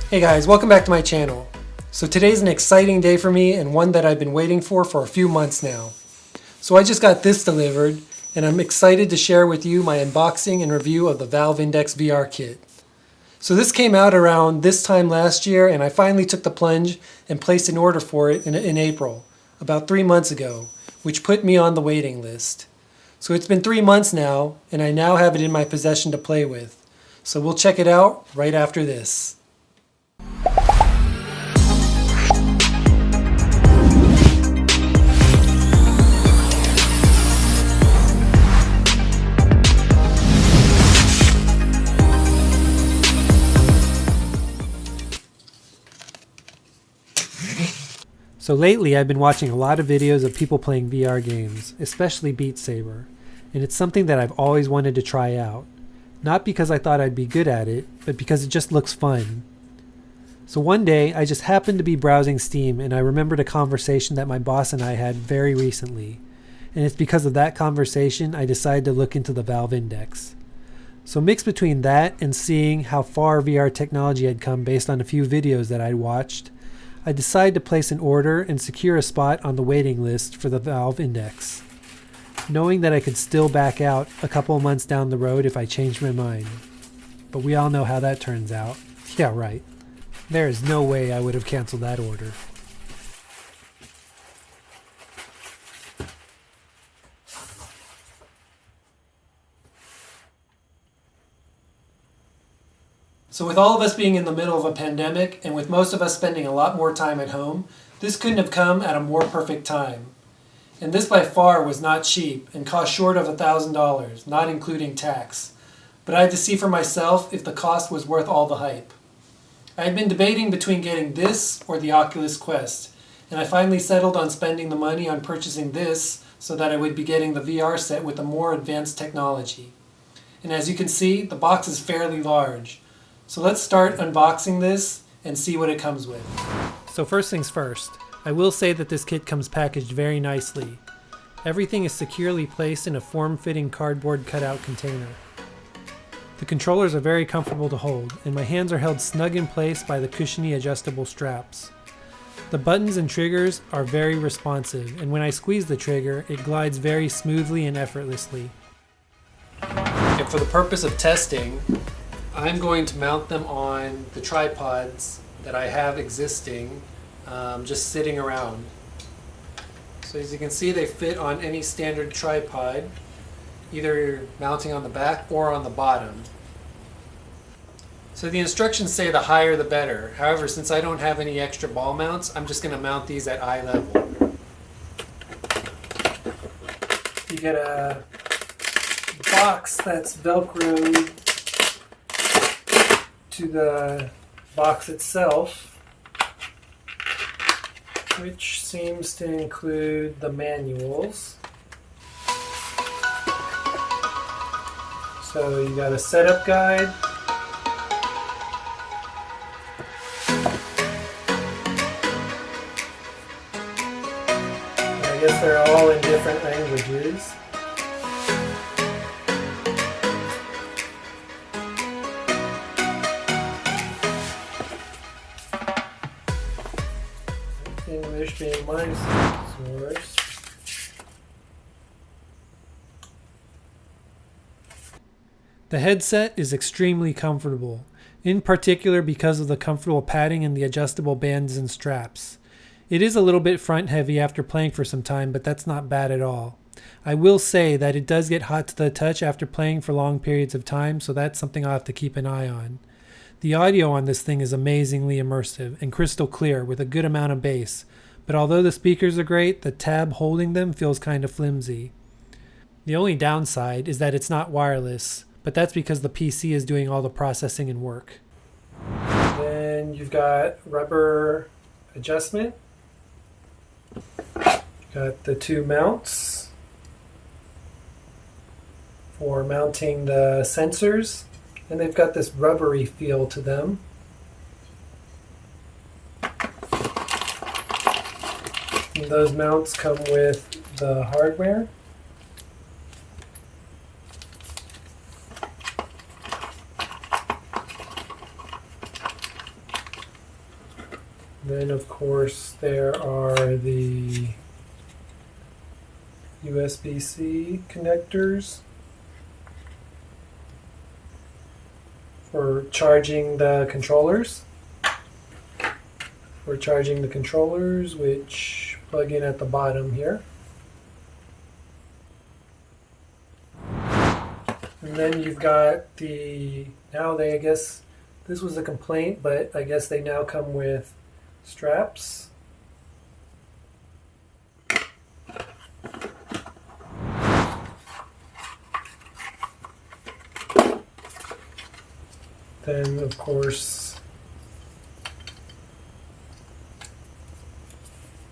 Hey guys, welcome back to my channel. So today's an exciting day for me and one that I've been waiting for a few months now. So I just got this delivered and I'm excited to share with you my unboxing and review of the Valve Index VR kit. So this came out around this time last year and I finally took the plunge and placed an order for it in April, about 3 months ago, which put me on the waiting list. So it's been 3 months now and I now have it in my possession to play with. So we'll check it out right after this. So lately I've been watching a lot of videos of people playing VR games, especially Beat Saber, and it's something that I've always wanted to try out. Not because I thought I'd be good at it, but because it just looks fun. So one day I just happened to be browsing Steam and I remembered a conversation that my boss and I had very recently. And it's because of that conversation I decided to look into the Valve Index. So mixed between that and seeing how far VR technology had come based on a few videos that I'd watched, I decided to place an order and secure a spot on the waiting list for the Valve Index, knowing that I could still back out a couple of months down the road if I changed my mind. But we all know how that turns out. Yeah, right. There is no way I would have canceled that order. So with all of us being in the middle of a pandemic, and with most of us spending a lot more time at home, this couldn't have come at a more perfect time. And this by far was not cheap and cost short of $1,000, not including tax. But I had to see for myself if the cost was worth all the hype. I had been debating between getting this or the Oculus Quest, and I finally settled on spending the money on purchasing this so that I would be getting the VR set with the more advanced technology. And as you can see, the box is fairly large. So let's start unboxing this and see what it comes with. So first things first, I will say that this kit comes packaged very nicely. Everything is securely placed in a form-fitting cardboard cutout container. The controllers are very comfortable to hold, and my hands are held snug in place by the cushiony adjustable straps. The buttons and triggers are very responsive, and when I squeeze the trigger, it glides very smoothly and effortlessly. And for the purpose of testing, I'm going to mount them on the tripods that I have existing, just sitting around. So as you can see, they fit on any standard tripod, either mounting on the back or on the bottom. So the instructions say the higher the better. However, since I don't have any extra ball mounts, I'm just going to mount these at eye level. You get a box that's Velcroed to the box itself, which seems to include the manuals. So you got a setup guide, and I guess they're all in different languages. English being my source. The headset is extremely comfortable, in particular because of the comfortable padding and the adjustable bands and straps. It is a little bit front heavy after playing for some time, but that's not bad at all. I will say that it does get hot to the touch after playing for long periods of time, so that's something I'll have to keep an eye on. The audio on this thing is amazingly immersive and crystal clear with a good amount of bass, but although the speakers are great, the tab holding them feels kind of flimsy. The only downside is that it's not wireless, but that's because the PC is doing all the processing and work. Then you've got rubber adjustment. Got the two mounts for mounting the sensors, and they've got this rubbery feel to them. And those mounts come with the hardware. then of course there are the USB-C connectors for charging the controllers. We're charging the controllers, which plug in at the bottom here. And then you've got the, I guess this was a complaint, but I guess they now come with straps. Then, of course,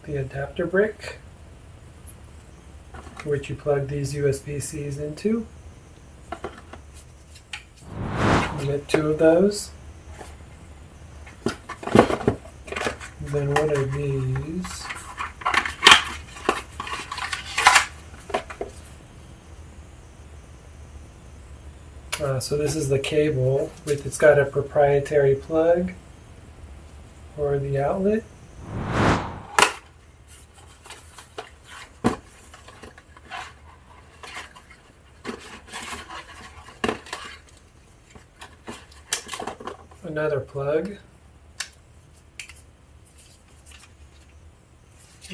the adapter brick, which you plug these USB-Cs into. You get 2 of those. And then what are these? So this is the cable with, it's got a proprietary plug for the outlet. Another plug.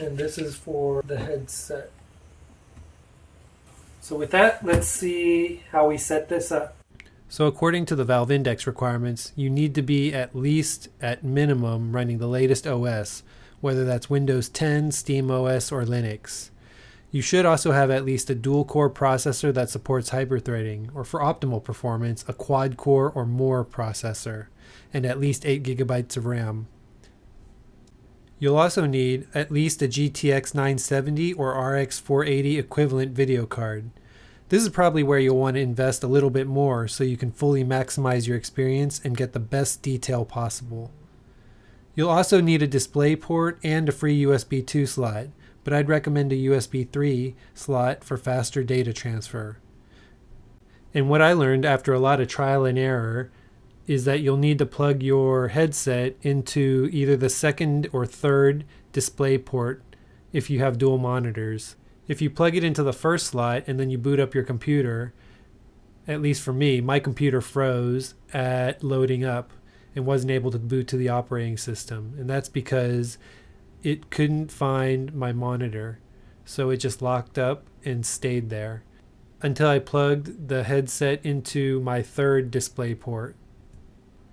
And this is for the headset. So with that, let's see how we set this up. So according to the Valve Index requirements, you need to be at least at minimum running the latest OS, whether that's Windows 10, SteamOS, or Linux. You should also have at least a dual-core processor that supports hyperthreading, or for optimal performance, a quad-core or more processor, and at least 8 GB of RAM. You'll also need at least a GTX 970 or RX 480 equivalent video card. This is probably where you'll want to invest a little bit more so you can fully maximize your experience and get the best detail possible. You'll also need a display port and a free USB 2 slot, but I'd recommend a USB 3 slot for faster data transfer. And what I learned after a lot of trial and error is that you'll need to plug your headset into either the second or third display port if you have dual monitors. If you plug it into the first slot and then you boot up your computer, at least for me, my computer froze at loading up and wasn't able to boot to the operating system. And that's because it couldn't find my monitor. So it just locked up and stayed there until I plugged the headset into my third display port.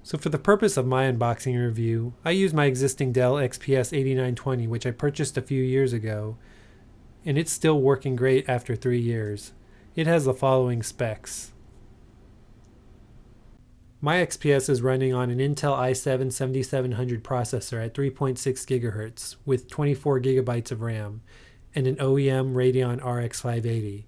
So for the purpose of my unboxing review, I used my existing Dell XPS 8920, which I purchased a few years ago, and it's still working great after 3 years. It has the following specs. My XPS is running on an Intel i7 7700 processor at 3.6 GHz with 24 GB of RAM and an OEM Radeon RX 580.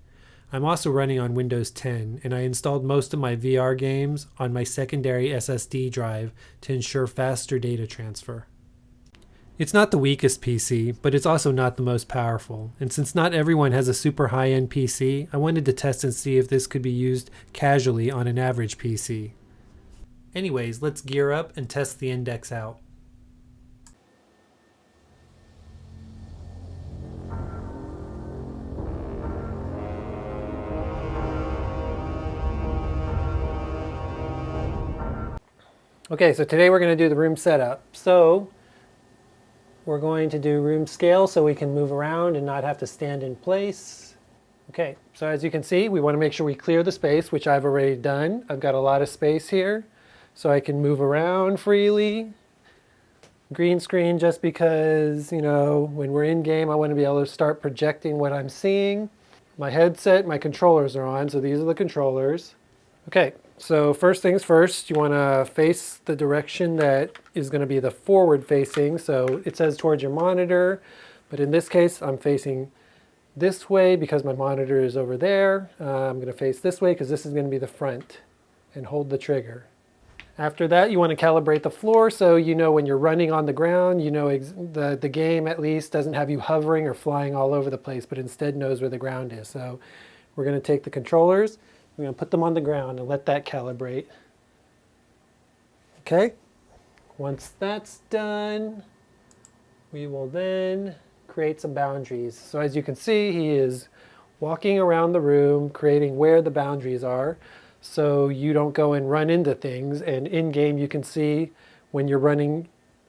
I'm also running on Windows 10, and I installed most of my VR games on my secondary SSD drive to ensure faster data transfer. It's not the weakest PC, but it's also not the most powerful, and since not everyone has a super high-end PC, I wanted to test and see if this could be used casually on an average PC. Anyways, let's gear up and test the Index out. Okay, so today we're going to do the room setup. So we're going to do room scale so we can move around and not have to stand in place. Okay, so as you can see, we want to make sure we clear the space, which I've already done. I've got a lot of space here, so I can move around freely. Green screen just because, you know, when we're in game, I want to be able to start projecting what I'm seeing. My headset, my controllers are on, so these are the controllers. Okay, so first things first, you want to face the direction that is going to be the forward facing. So it says towards your monitor, but in this case, I'm facing this way because my monitor is over there. I'm going to face this way because this is going to be the front, and hold the trigger. After that, you want to calibrate the floor so you know when you're running on the ground, you know the game at least doesn't have you hovering or flying all over the place, but instead knows where the ground is. So we're going to take the controllers, we're going to put them on the ground and let that calibrate. Okay, once that's done, we will then create some boundaries. So as you can see, he is walking around the room, creating where the boundaries are, so you don't go and run into things. And in-game you can see when you're running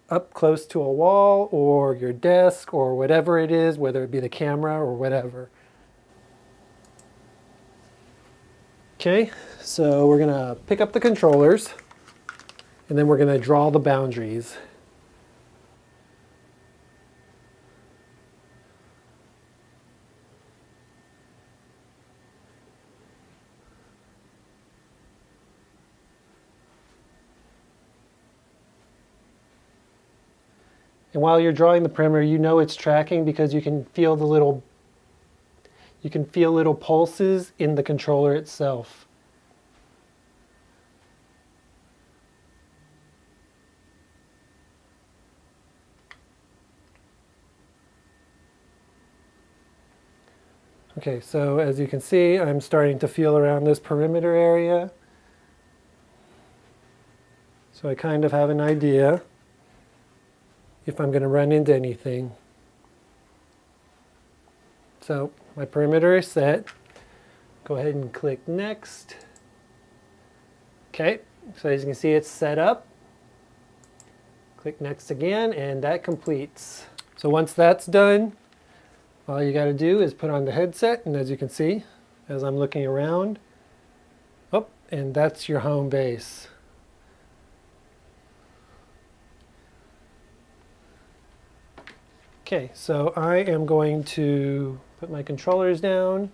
up close to a wall or your desk or whatever it is, whether it be the camera or whatever. Okay, so we're gonna pick up the controllers and then we're gonna draw the boundaries. And while you're drawing the perimeter, you know it's tracking because you can feel the little pulses in the controller itself. Okay, so as you can see, I'm starting to feel around this perimeter area. So I kind of have an idea if I'm going to run into anything. So my perimeter is set. Go ahead and click next. Okay, so as you can see, it's set up. Click next again, and that completes. So once that's done, all you got to do is put on the headset, and as you can see, as I'm looking around, oh, and that's your home base. Okay, so I am going to put my controllers down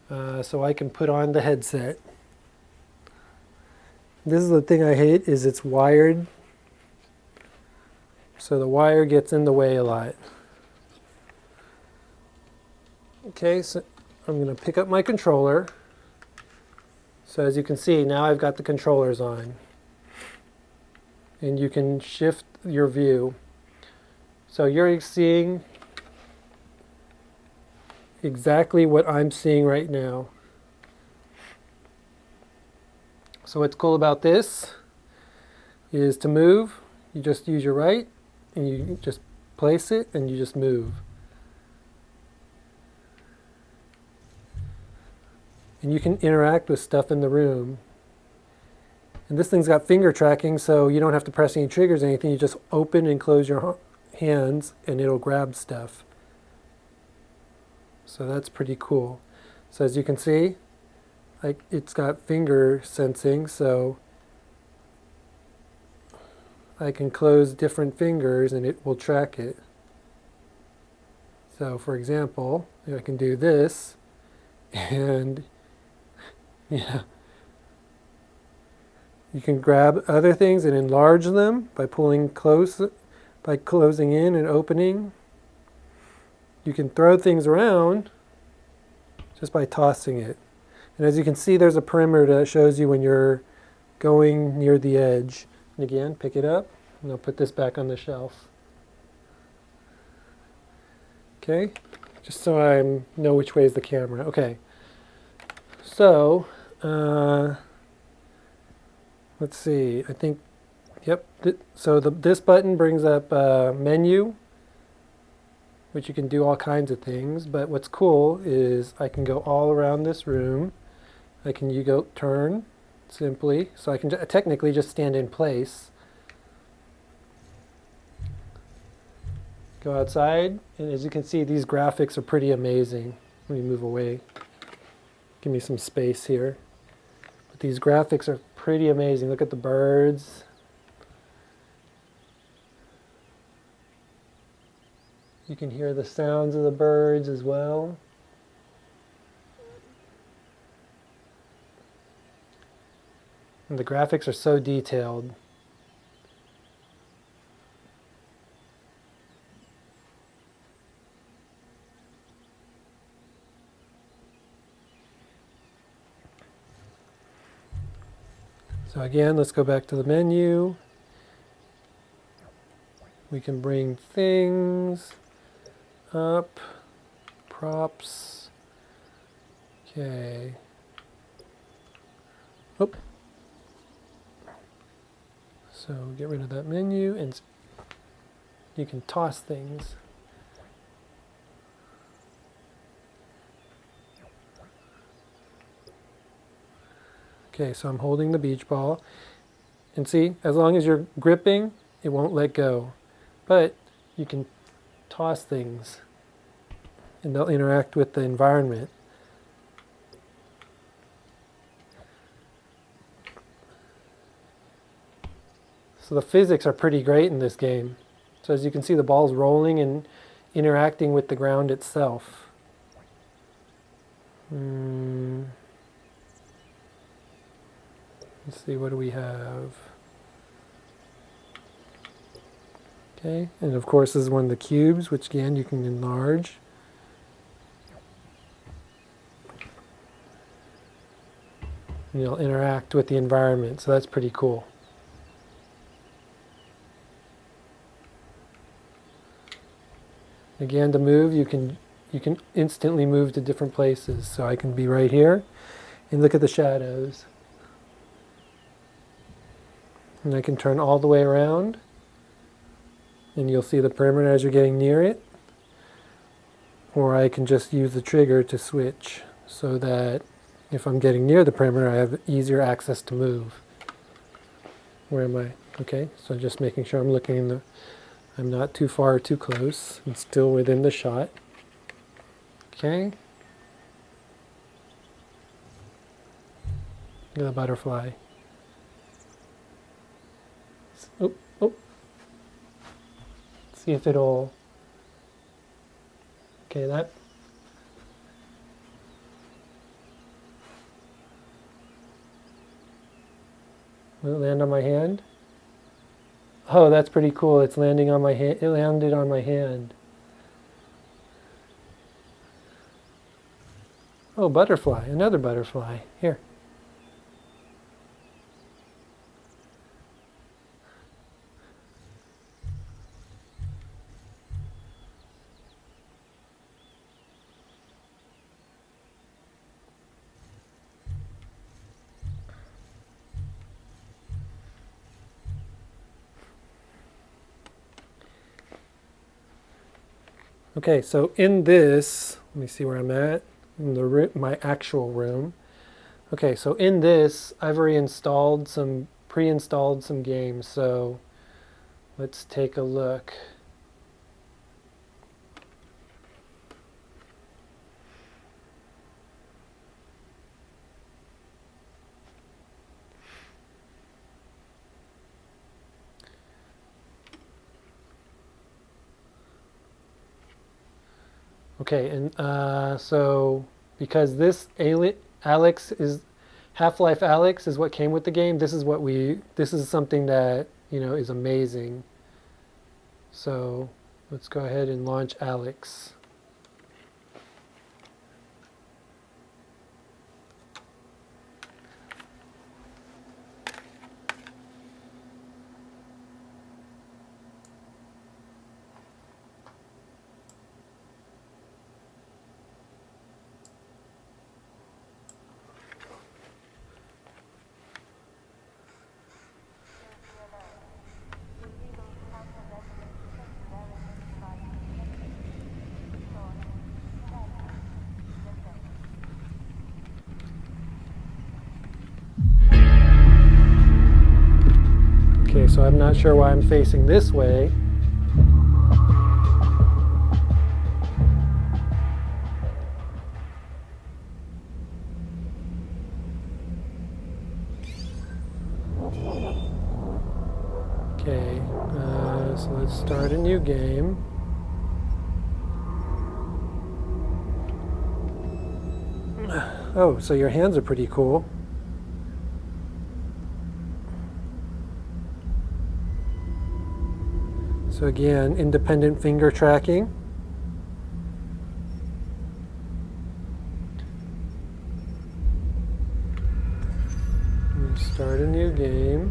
so I can put on the headset. This is the thing I hate, is it's wired, so the wire gets in the way a lot. Okay, so I'm going to pick up my controller. So as you can see, now I've got the controllers on. And you can shift your view. So you're seeing exactly what I'm seeing right now. So what's cool about this is to move, you just use your right and you just place it and you just move. And you can interact with stuff in the room. And this thing's got finger tracking, so you don't have to press any triggers or anything. You just open and close your hands and it'll grab stuff. So that's pretty cool. So as you can see, like, it's got finger sensing, so I can close different fingers and it will track it. So for example, I can do this and yeah, you can grab other things and enlarge them by pulling close, by closing in and opening. You can throw things around just by tossing it. And as you can see, there's a perimeter that shows you when you're going near the edge. And again, pick it up, and I'll put this back on the shelf. Okay, just so I know which way is the camera. Okay, so let's see, I think, yep, so this button brings up a menu, which you can do all kinds of things, but what's cool is I can go all around this room. I can go turn simply, so I can technically just stand in place. Go outside, and as you can see, these graphics are pretty amazing. Let me move away. Give me some space here. But these graphics are pretty amazing. Look at the birds. You can hear the sounds of the birds as well. And the graphics are so detailed. So again, let's go back to the menu. We can bring things up, props. Okay. Oop. So get rid of that menu and you can toss things. Okay, so I'm holding the beach ball. And see, as long as you're gripping, it won't let go. But you can toss things and they'll interact with the environment. So the physics are pretty great in this game. So as you can see, the ball's rolling and interacting with the ground itself. Let's see, what do we have? Okay, and of course this is one of the cubes, which again you can enlarge. And you'll interact with the environment, so that's pretty cool. Again, to move, you can instantly move to different places. So I can be right here and look at the shadows. And I can turn all the way around and you'll see the perimeter as you're getting near it. Or I can just use the trigger to switch so that if I'm getting near the perimeter, I have easier access to move. Where am I? Okay, so just making sure I'm looking in the... I'm not too far or too close. I'm still within the shot. Okay. Look at the butterfly. Oh, oh. See if it'll... Okay, that... Will it land on my hand? Oh, that's pretty cool. It's landing on my hand. It landed on my hand. Oh, butterfly. Another butterfly. Here. Okay, so in this, let me see where I'm at, in the my actual room. Okay, so in this, I've already installed some, pre-installed some games, so let's take a look. Okay, and so because this Alyx is Half-Life Alyx is what came with the game. This is something that, you know, is amazing. So let's go ahead and launch Alyx. Okay, so I'm not sure why I'm facing this way. Okay, so let's start a new game. Oh, so your hands are pretty cool. So again, independent finger tracking. Start a new game.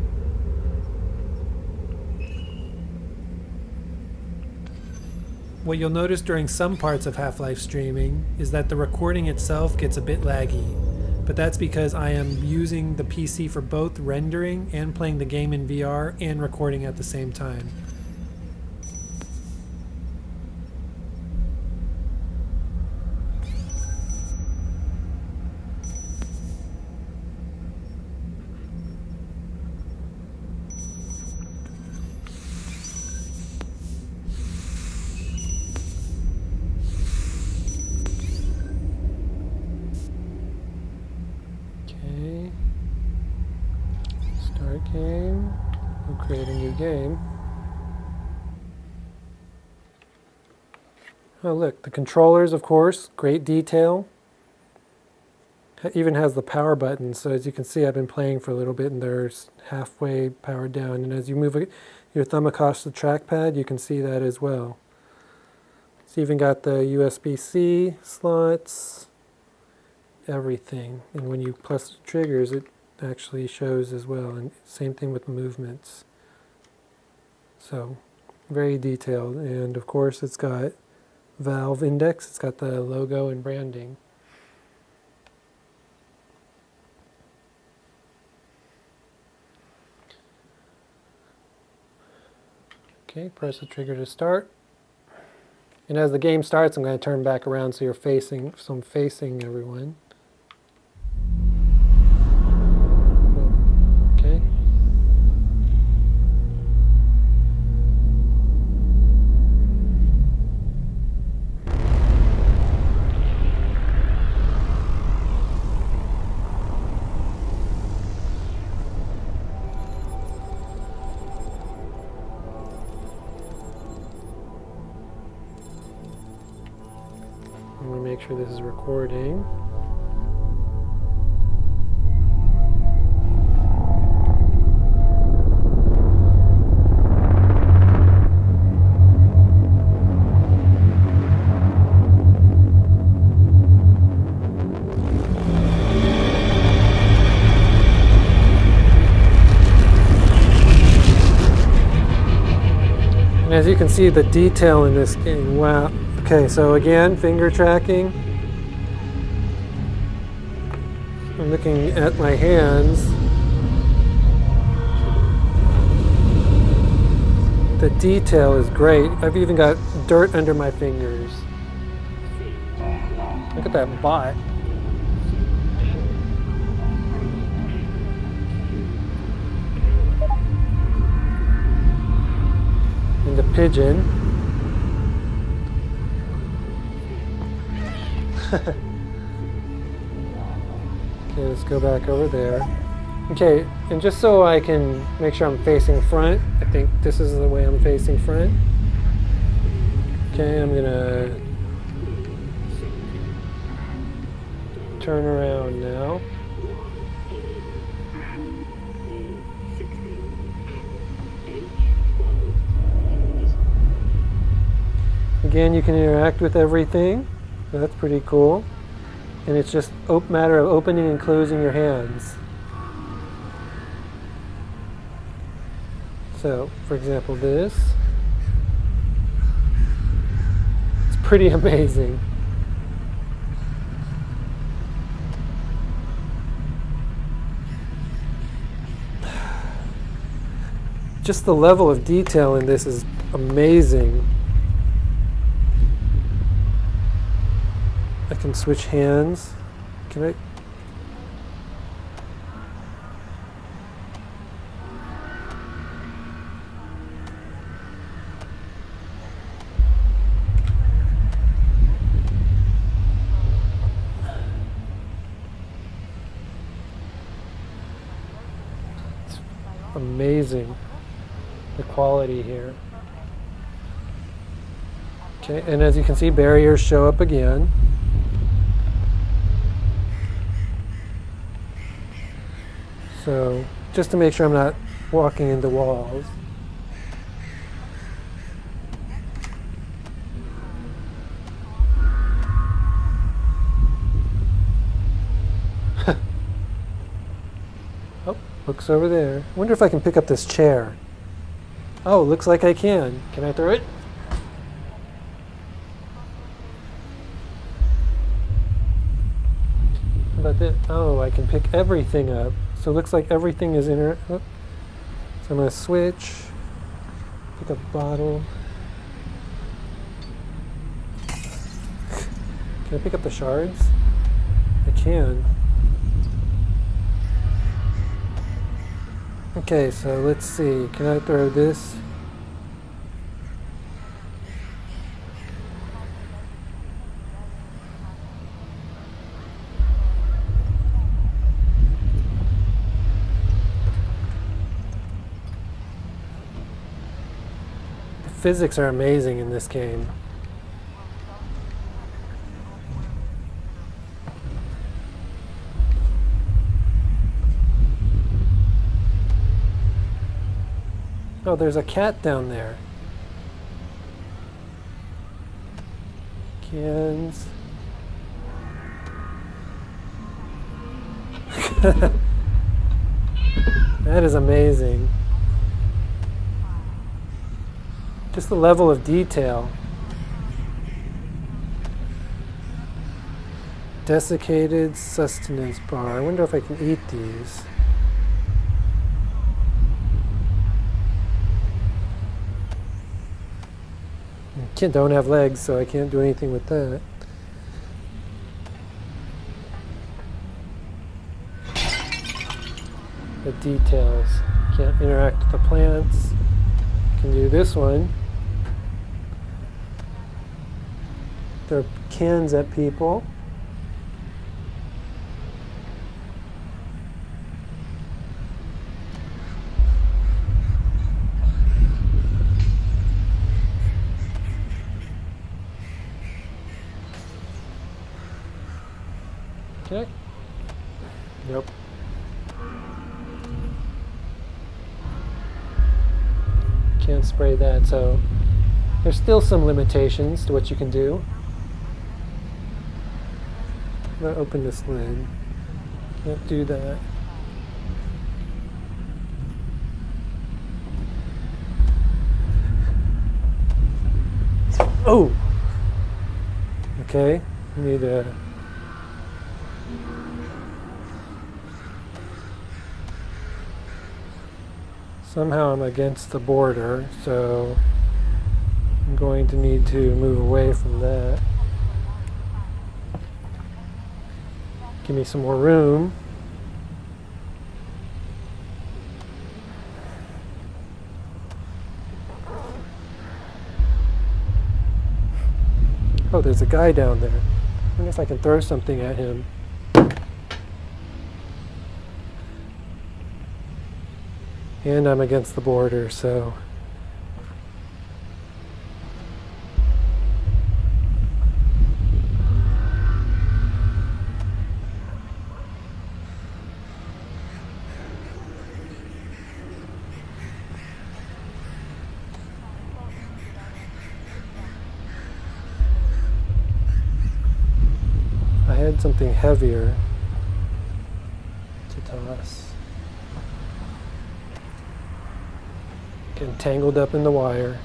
What you'll notice during some parts of Half-Life streaming is that the recording itself gets a bit laggy, but that's because I am using the PC for both rendering and playing the game in VR and recording at the same time. Game. We'll create a new game. Oh look, the controllers, of course, great detail. It even has the power button, so as you can see I've been playing for a little bit and they're halfway powered down, and as you move your thumb across the trackpad you can see that as well. It's even got the USB-C slots, everything, and when you press the triggers it actually shows as well, and same thing with movements. So very detailed, and of course it's got Valve index, it's got the logo and branding. Okay, press the trigger to start. And as the game starts, I'm going to turn back around so you're facing, so I'm facing everyone. Okay. I'm going to make sure this is recording. And as you can see, the detail in this game, wow. Okay, so again, finger tracking. I'm looking at my hands. The detail is great. I've even got dirt under my fingers. Look at that bot. And the pigeon. Okay, let's go back over there. Okay, and just so I can make sure I'm facing front, I think this is the way I'm facing front. Okay, I'm gonna turn around now. Again, you can interact with everything. So that's pretty cool. And it's just a matter of opening and closing your hands. So, for example, this. It's pretty amazing. Just the level of detail in this is amazing. I can switch hands. Can I? It's amazing, the quality here. Okay, and as you can see, barriers show up again. So, just to make sure I'm not walking into walls. Oh, looks over there. I wonder if I can pick up this chair. Oh, looks like I can. Can I throw it? How about that? Oh, I can pick everything up. So it looks like everything is So I'm going to switch, pick up bottle. Can I pick up the shards? I can. Okay, so let's see. Can I throw this? physics are amazing in this game. Oh, there's a cat down there. Cans. That is amazing. Just the level of detail. Desiccated sustenance bar. I wonder if I can eat these. Don't have legs, so I can't do anything with that. The details. Can't interact with the plants. Can do this one. Throw cans at people. Okay. Nope. Can't spray that, so there's still some limitations to what you can do. I'm gonna open this lid. Can't do that. Oh! Okay, need a somehow I'm against the border, so I'm going to need to move away from that. Give me some more room. Oh, there's a guy down there. I wonder if I can throw something at him. And I'm against the border, so I had something heavier to toss. Getting tangled up in the wire.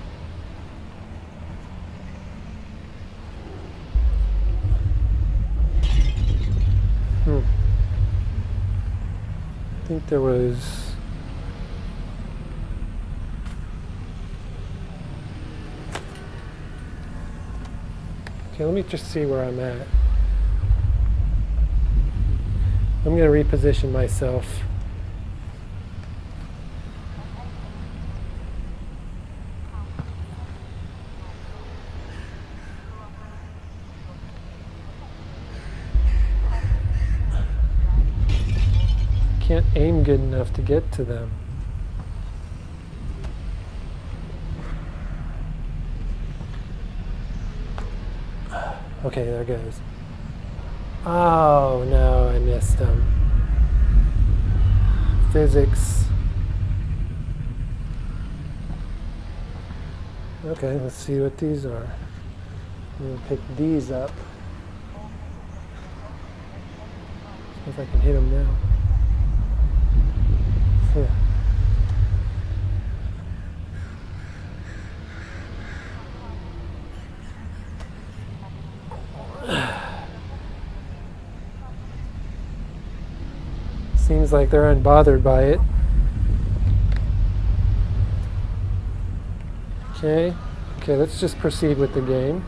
I think there was okay, let me just see where I'm at. I'm going to reposition myself. Can't aim good enough to get to them. Okay, there it goes. Oh no, I missed them. Physics. Okay, let's see what these are. I'm gonna pick these up. See if I can hit them now. Seems like they're unbothered by it. Okay, let's just proceed with the game.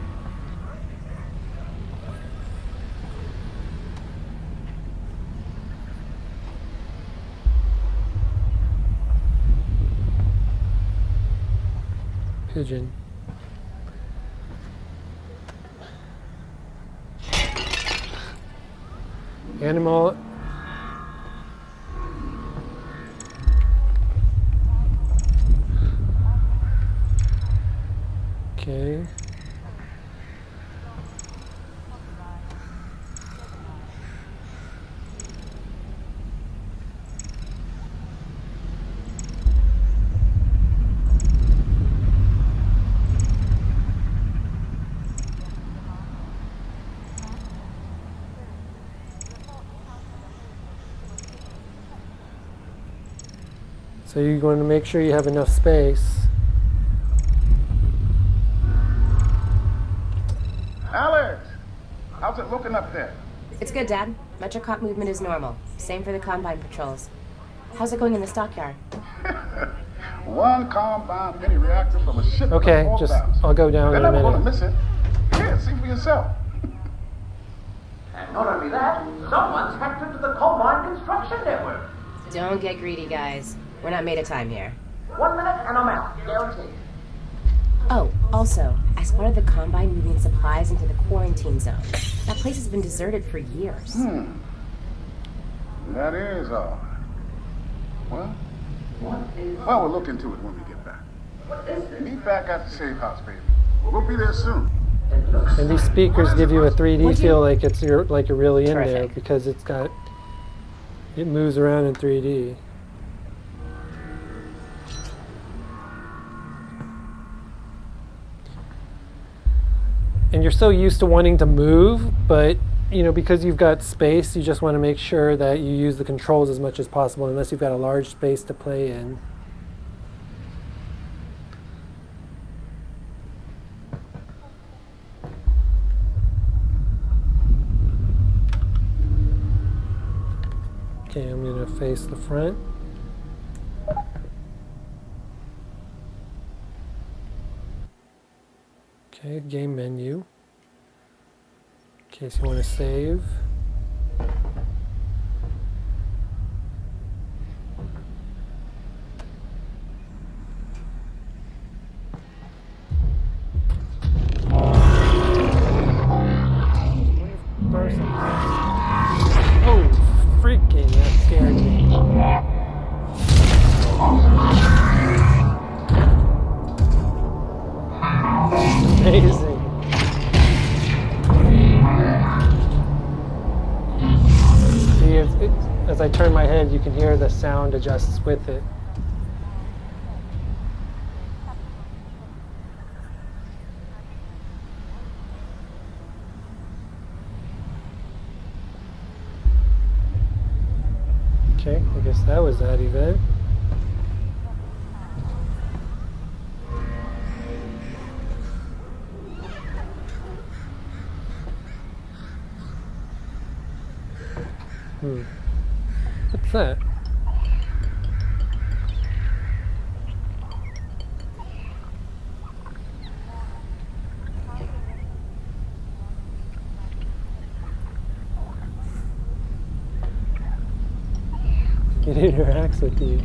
Pigeon. Animal. Okay. So you're going to make sure you have enough space. Alyx, how's it looking up there? It's good, Dad. Metrocop movement is normal. Same for the Combine patrols. How's it going in the stockyard? One Combine mini reactor from a ship. Okay, just I'll go down in a They're never minute. gonna miss it. Here, see for yourself. And not only that, someone's hacked into the Combine construction network. Don't get greedy, guys. We're not made of time here. 1 minute and I'm out, guaranteed. Oh, also, I spotted the Combine moving supplies into the quarantine zone. That place has been deserted for years. That is all. Well, we'll look into it when we get back. Meet back at the safe house, baby. We'll be there soon. And these speakers give you a 3D feel like you're really in there Terrific. because it moves around in 3D. And you're so used to wanting to move, but because you've got space, you just want to make sure that you use the controls as much as possible, unless you've got a large space to play in. Okay, I'm going to face the front. Okay, game menu. In case you want to save. Oh, freaking, that scared me. Amazing. See, as I turn my head, you can hear the sound adjusts with it. Okay, I guess that was that event. What's that? It interacts with you.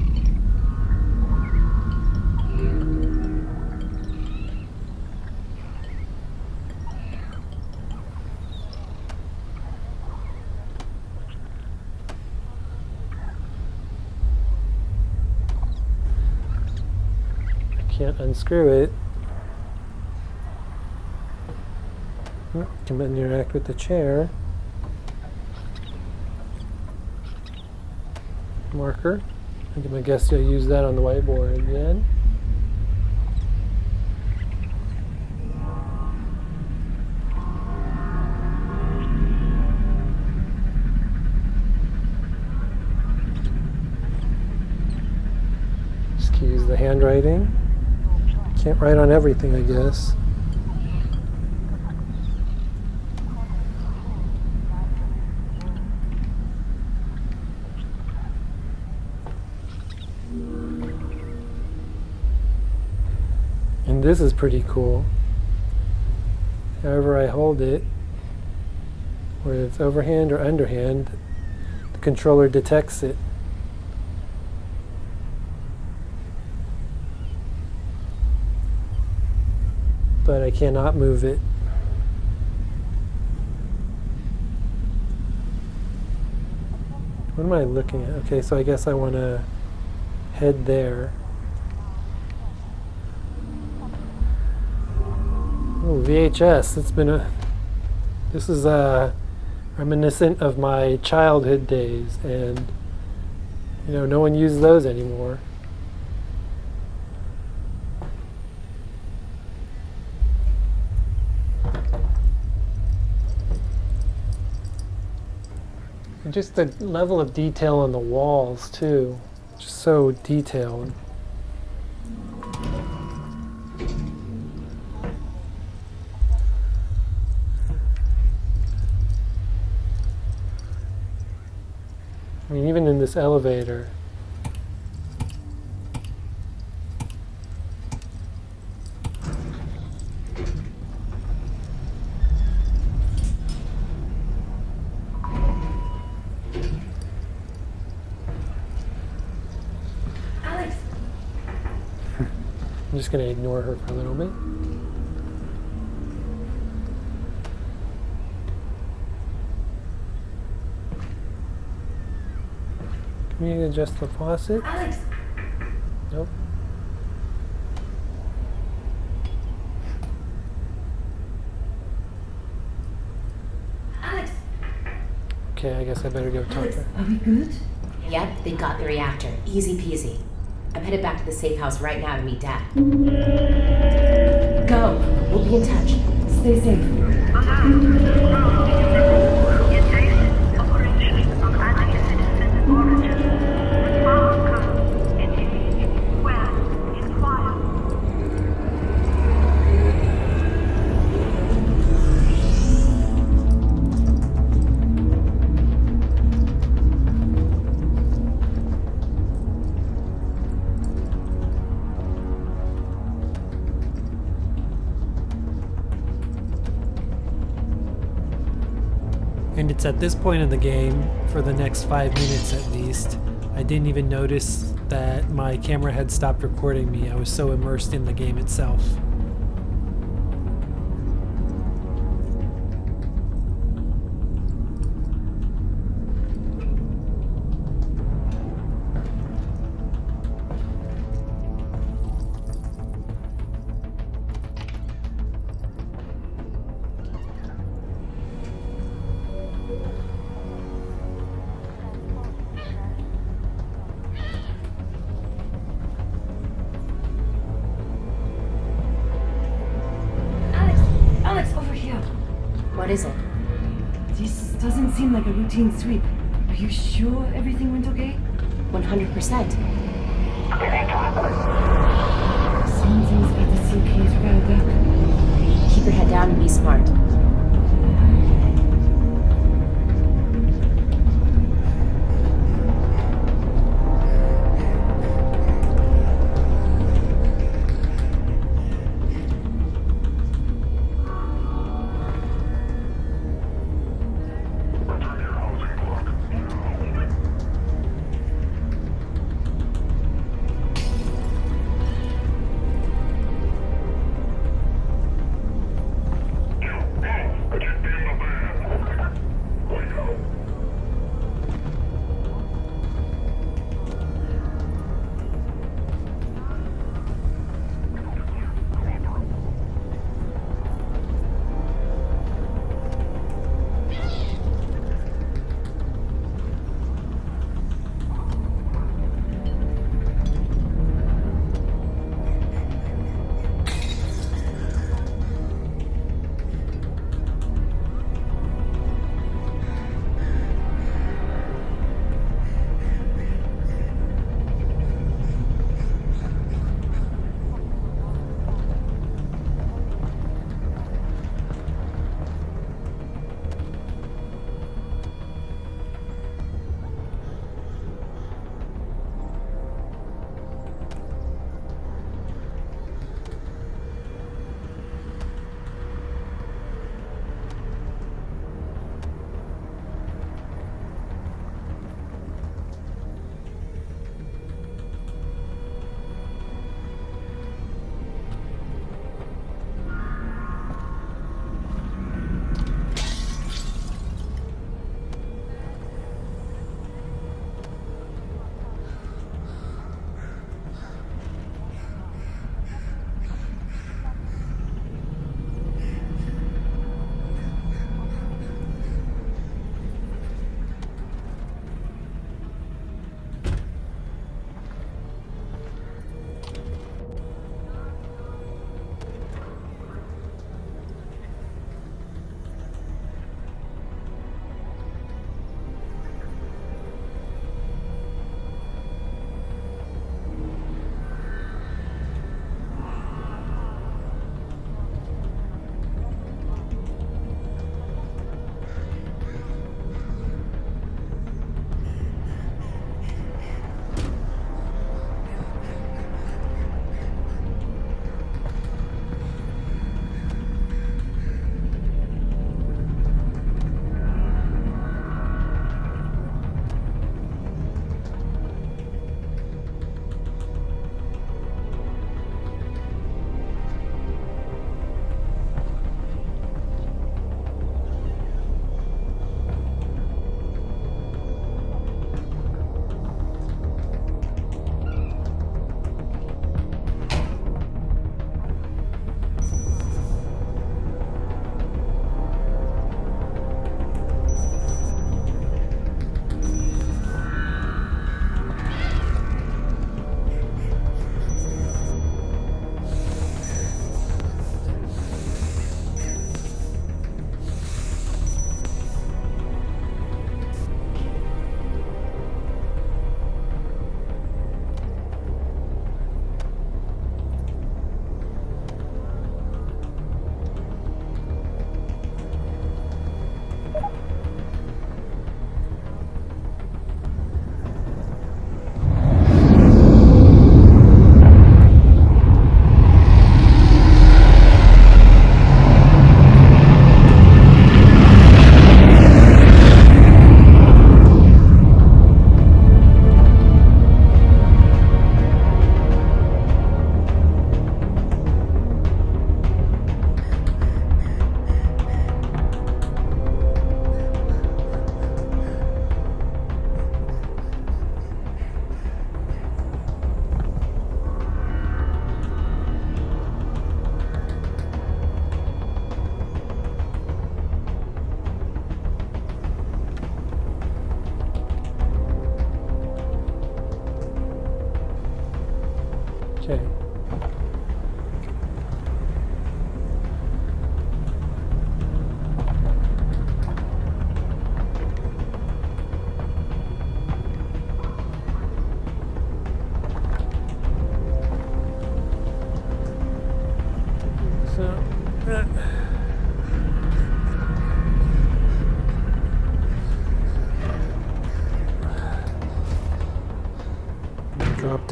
Can't unscrew it. Can interact with the chair. Marker. I guess you'll use that on the whiteboard again. Just use the handwriting. Can't write on everything, I guess. And this is pretty cool. However I hold it, whether it's overhand or underhand, the controller detects it. But I cannot move it. What am I looking at? Okay, so I guess I want to head there. VHS. This is reminiscent of my childhood days, and no one uses those anymore. And just the level of detail on the walls too, just so detailed. I mean, even in this elevator. Alyx! I'm just going to ignore her for a little bit. Can you adjust the faucet? Alyx! Nope. Alyx! Okay, I guess I better go talk to her. Are we good? Yep, they got the reactor. Easy peasy. I'm headed back to the safe house right now to meet Dad. Go! We'll be in touch. Stay safe. And it's at this point in the game, for the next 5 minutes at least, I didn't even notice that my camera had stopped recording me. I was so immersed in the game itself. Alyx, over here. What is it? This doesn't seem like a routine sweep. Are you sure everything went okay? 100%. Something's got the suitcase riled up. Keep your head down and be smart.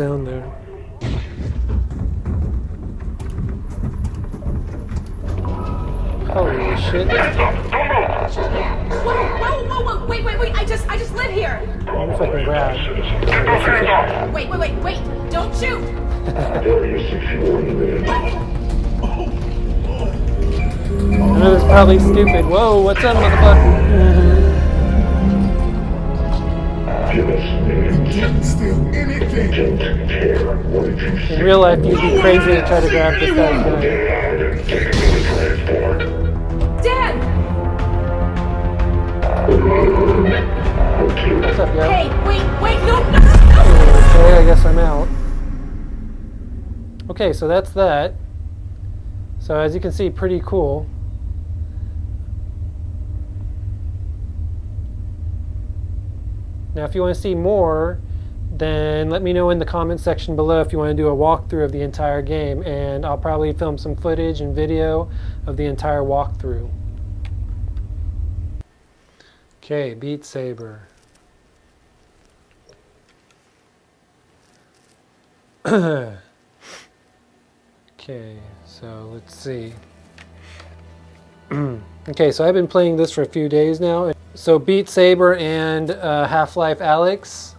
down there. Holy shit. Whoa, wait, I just live here. I wonder if I can grab. Wait, don't shoot. I know this is probably stupid. Whoa, what's up, motherfucker? In real life, you'd be crazy to try to grab this guy's gun. Dad! What's up, yo? Hey, wait, no! Okay, I guess I'm out. Okay, so that's that. So as you can see, pretty cool. Now if you want to see more, then let me know in the comment section below if you want to do a walkthrough of the entire game, and I'll probably film some footage and video of the entire walkthrough. Okay, Beat Saber. Okay, so let's see. Okay, so I've been playing this for a few days now. So Beat Saber and Half-Life Alyx,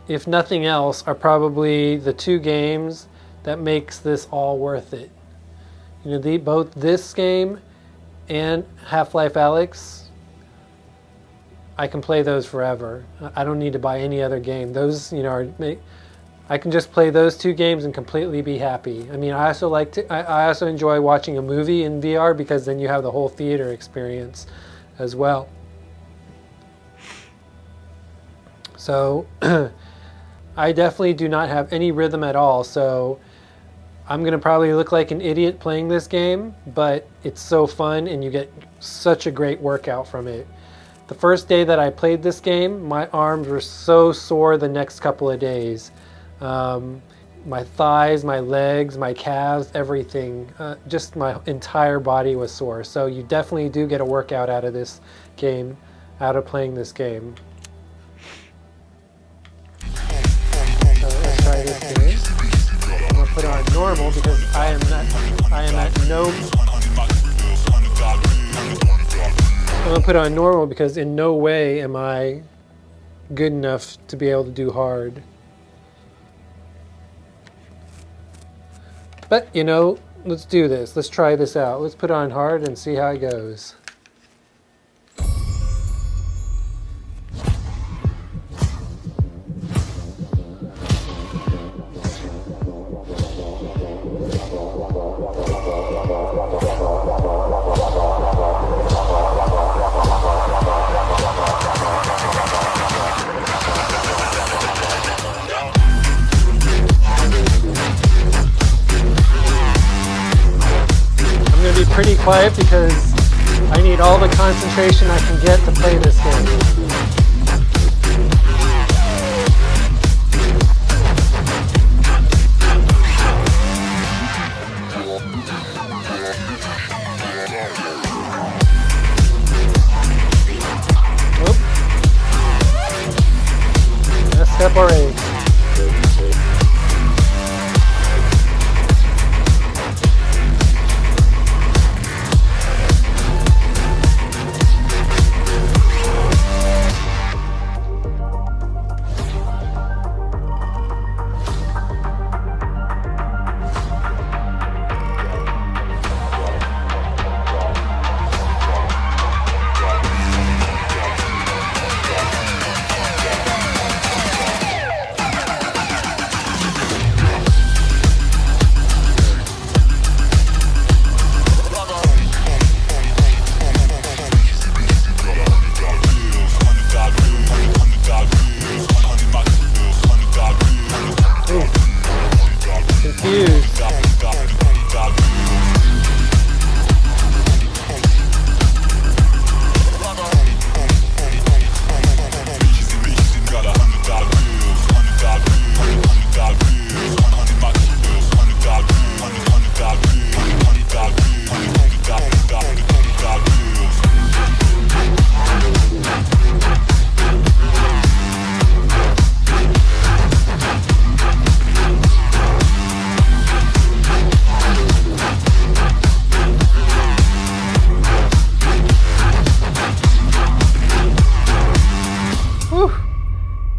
if nothing else, are probably the two games that makes this all worth it. You know, both this game and Half-Life Alyx, I can play those forever. I don't need to buy any other game. Those, you know, I can just play those two games and completely be happy. I mean, I also enjoy watching a movie in VR because then you have the whole theater experience as well. So I definitely do not have any rhythm at all, so I'm gonna probably look like an idiot playing this game, but it's so fun and you get such a great workout from it. The first day that I played this game, my arms were so sore the next couple of days. My thighs, my legs, my calves, everything, just my entire body was sore. So you definitely do get a workout out of this game, out of playing this game. So let's try this game. I'm gonna put it on normal because I am at no. I'm gonna put it on normal because in no way am I good enough to be able to do hard. But, you know, let's do this. Let's try this out. Let's put it on hard and see how it goes. Pretty quiet because I need all the concentration I can get to play this game. Whoop. Messed up already.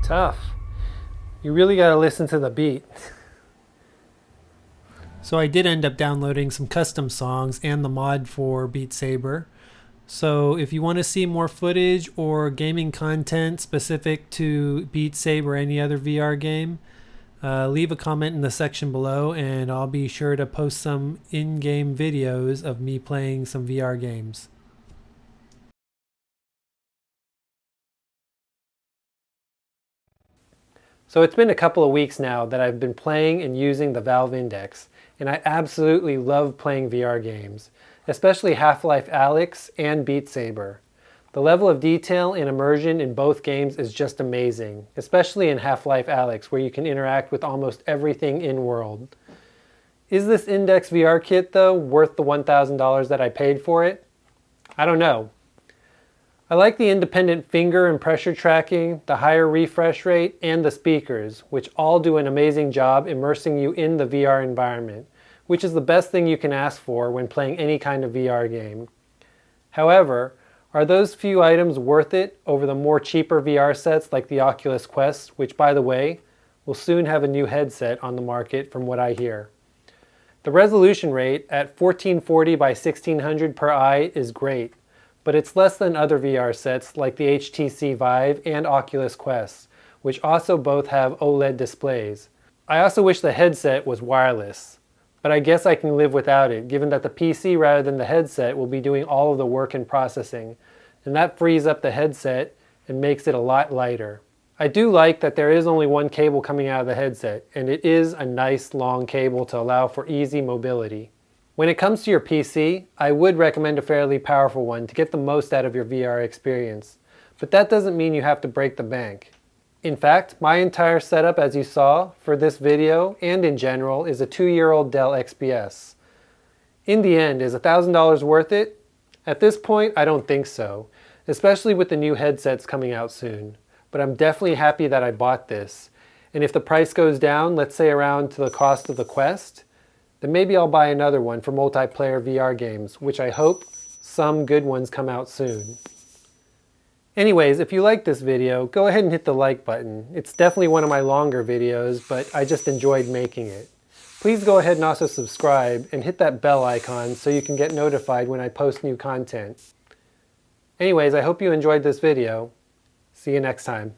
Tough. You really got to listen to the beat. So I did end up downloading some custom songs and the mod for Beat Saber. So if you want to see more footage or gaming content specific to Beat Saber or any other VR game, leave a comment in the section below and I'll be sure to post some in-game videos of me playing some VR games. So it's been a couple of weeks now that I've been playing and using the Valve Index, and I absolutely love playing VR games, especially Half-Life Alyx and Beat Saber. The level of detail and immersion in both games is just amazing, especially in Half-Life Alyx, where you can interact with almost everything in-world. Is this Index VR kit, though, worth the $1,000 that I paid for it? I don't know. I like the independent finger and pressure tracking, the higher refresh rate, and the speakers, which all do an amazing job immersing you in the VR environment, which is the best thing you can ask for when playing any kind of VR game. However, are those few items worth it over the more cheaper VR sets like the Oculus Quest, which, by the way, will soon have a new headset on the market from what I hear? The resolution rate at 1440 by 1600 per eye is great, but it's less than other VR sets like the HTC Vive and Oculus Quest, which also both have OLED displays. I also wish the headset was wireless, but I guess I can live without it, given that the PC rather than the headset will be doing all of the work and processing, and that frees up the headset and makes it a lot lighter. I do like that there is only one cable coming out of the headset, and it is a nice long cable to allow for easy mobility. When it comes to your PC, I would recommend a fairly powerful one to get the most out of your VR experience, but that doesn't mean you have to break the bank. In fact, my entire setup, as you saw, for this video and in general, is a 2-year-old Dell XPS. In the end, is $1,000 worth it? At this point, I don't think so, especially with the new headsets coming out soon. But I'm definitely happy that I bought this. And if the price goes down, let's say around to the cost of the Quest, then maybe I'll buy another one for multiplayer VR games, which I hope some good ones come out soon. Anyways, if you liked this video, go ahead and hit the like button. It's definitely one of my longer videos, but I just enjoyed making it. Please go ahead and also subscribe and hit that bell icon so you can get notified when I post new content. Anyways, I hope you enjoyed this video. See you next time.